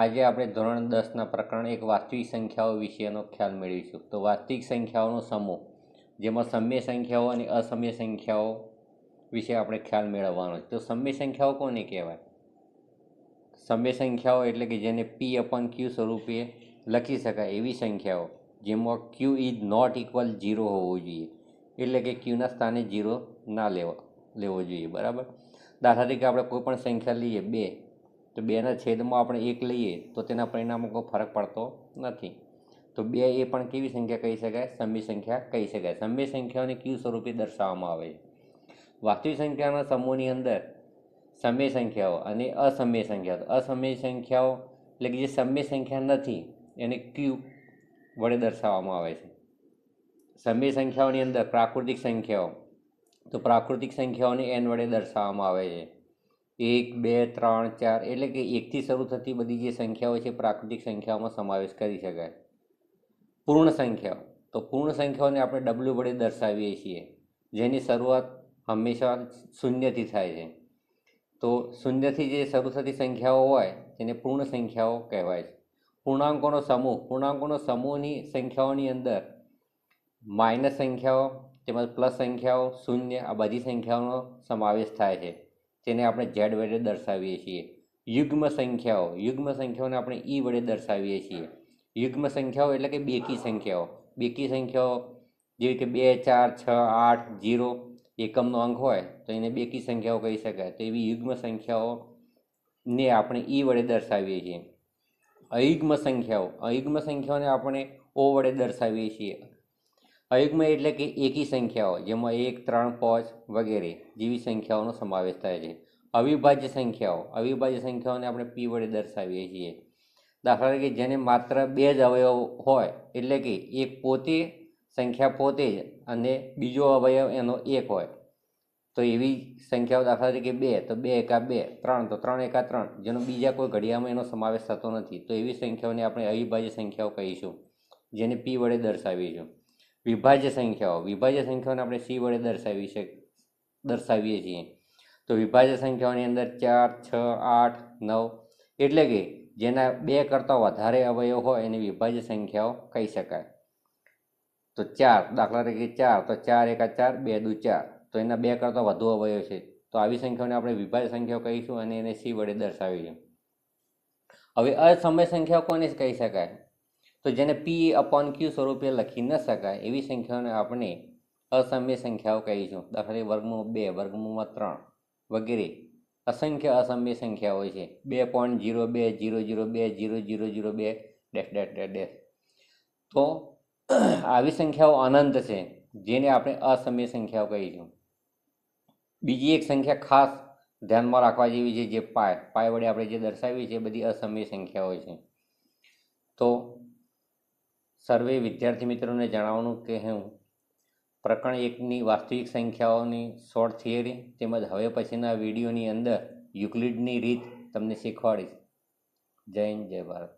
આજે આપણે ધોરણ 10ના પ્રકરણ 1 વાસ્તવિક સંખ્યાઓ વિશેનો ખ્યાલ મેળવીશું. તો વાસ્તવિક સંખ્યાઓનો સમૂહ, જેમાં સમય સંખ્યાઓ અને અસમય સંખ્યાઓ વિશે આપણે ખ્યાલ મેળવવાનો છે. તો સમય સંખ્યાઓ કોને કહેવાય? સમય સંખ્યાઓ એટલે કે જેને P/Q સ્વરૂપે લખી શકાય એવી સંખ્યાઓ જેમાં Q ઇઝ નોટ ઇક્વલ 0 હોવું જોઈએ, એટલે કે Qના સ્થાને 0 ના લેવો જોઈએ. બરાબર. દાખલા તરીકે આપણે કોઈ પણ સંખ્યા લઈએ 2, તો 2ના છેદમાં આપણે 1 લઈએ તો તેના પરિણામમાં કોઈ ફરક પડતો નથી. તો 2 એ પણ કેવી સંખ્યા કહી શકાય? સમય સંખ્યા કહી શકાય. સમય સંખ્યાઓને Q સ્વરૂપે દર્શાવવામાં આવે છે. વાસ્તવિક સંખ્યાના સમૂહની અંદર સમય સંખ્યાઓ અને અસમય સંખ્યાઓ. અસમય સંખ્યાઓ એટલે કે જે સમય સંખ્યા નથી એને Q વડે દર્શાવવામાં આવે છે. સમય સંખ્યાઓની અંદર પ્રાકૃતિક સંખ્યાઓ, તો પ્રાકૃતિક સંખ્યાઓને n વડે દર્શાવવામાં આવે છે. 1, 2, 3, 4 એટલે કે 1થી શરૂ થતી બધી જે સંખ્યાઓ છે પ્રાકૃતિક સંખ્યાઓમાં સમાવેશ કરી શકાય. પૂર્ણ સંખ્યાઓ, તો પૂર્ણ સંખ્યાઓને આપણે W વડે દર્શાવીએ છીએ, જેની શરૂઆત હંમેશા શૂન્યથી થાય છે. તો શૂન્યથી જે શરૂ થતી સંખ્યાઓ હોય તેને પૂર્ણ સંખ્યાઓ કહેવાય છે. પૂર્ણાંકોનો સમૂહની સંખ્યાઓની અંદર માઇનસ સંખ્યાઓ તેમજ પ્લસ સંખ્યાઓ, શૂન્ય, આ બધી સંખ્યાઓનો સમાવેશ થાય છે. તેને આપણે Z વડે દર્શાવીએ છીએ. યુગ્મ સંખ્યાઓને આપણે E વડે દર્શાવીએ છીએ. યુગ્મ સંખ્યાઓ એટલે કે બેકી સંખ્યાઓ. બેકી સંખ્યાઓ જેવી કે 2, 4, 6, 8, 0 એકમનો અંક હોય તો એને બેકી સંખ્યાઓ કહી શકાય. તો એવી યુગ્મ સંખ્યાઓને આપણે E વડે દર્શાવીએ છીએ. અયુગ્મ સંખ્યાઓને આપણે O વડે દર્શાવીએ છીએ. અયુગ્મ એટલે કે એકી સંખ્યાઓ, જેમાં 1, 3, 5 વગેરે જેવી સંખ્યાઓનો સમાવેશ થાય છે. અવિભાજ્ય સંખ્યાઓને આપણે P વડે દર્શાવીએ છીએ. દાખલા તરીકે જેને માત્ર 2 જ અવયવ હોય, એટલે કે સંખ્યા પોતે જ અને બીજો અવયવ એનો 1 હોય, તો એવી સંખ્યાઓ દાખલા તરીકે 2, તો 2 એકા 2, 3, તો 3 એકા 3, જેનો બીજા કોઈ ઘડિયામાં એનો સમાવેશ થતો નથી. તો એવી સંખ્યાઓને આપણે અવિભાજ્ય સંખ્યાઓ કહીશું, જેને P વડે દર્શાવીશું. વિભાજ્ય સંખ્યાઓને આપણે C વડે દર્શાવીએ છીએ. તો વિભાજ્ય સંખ્યાઓની અંદર 4, 6, 8, 9 એટલે કે જેના 2 કરતાં વધારે અવયવ હોય એને વિભાજ્ય સંખ્યાઓ કહી શકાય. તો 4, દાખલા તરીકે 4, તો 4 એકા 4, 2 દુ 4, તો એના 2 કરતાં વધુ અવયવ છે. તો આવી સંખ્યાઓને આપણે વિભાજ્ય સંખ્યાઓ કહીશું અને એને C વડે દર્શાવીશું. હવે અસમય સંખ્યાઓ કોને કહી શકાય? તો જેને P/Q સ્વરૂપે લખી ન શકાય એવી સંખ્યાઓને આપણે અસમય સંખ્યાઓ કહીશું. દાખલા તરીકે વર્ગમૂળ 2, વર્ગમૂળમાં 3 વગેરે અસંખ્ય અસમય સંખ્યાઓ છે. 2.02002002000 તો આવી સંખ્યાઓ અનંત છે, જેને આપણે અસમય સંખ્યાઓ કહીશું. બીજી એક સંખ્યા ખાસ ધ્યાનમાં રાખવા જેવી છે, જે પાય વડે આપણે જે દર્શાવી છે એ બધી અસમય સંખ્યાઓ છે. તો સર્વે વિદ્યાર્થી મિત્રોને જણાવવાનું કે હું પ્રકરણ 1ની વાસ્તવિક સંખ્યાઓની શોર્ટ થિયરી તેમજ હવે પછીના વિડીયોની અંદર યુક્લિડની રીત તમને શીખવાડીશ. જય હિન્દ, જય ભારત.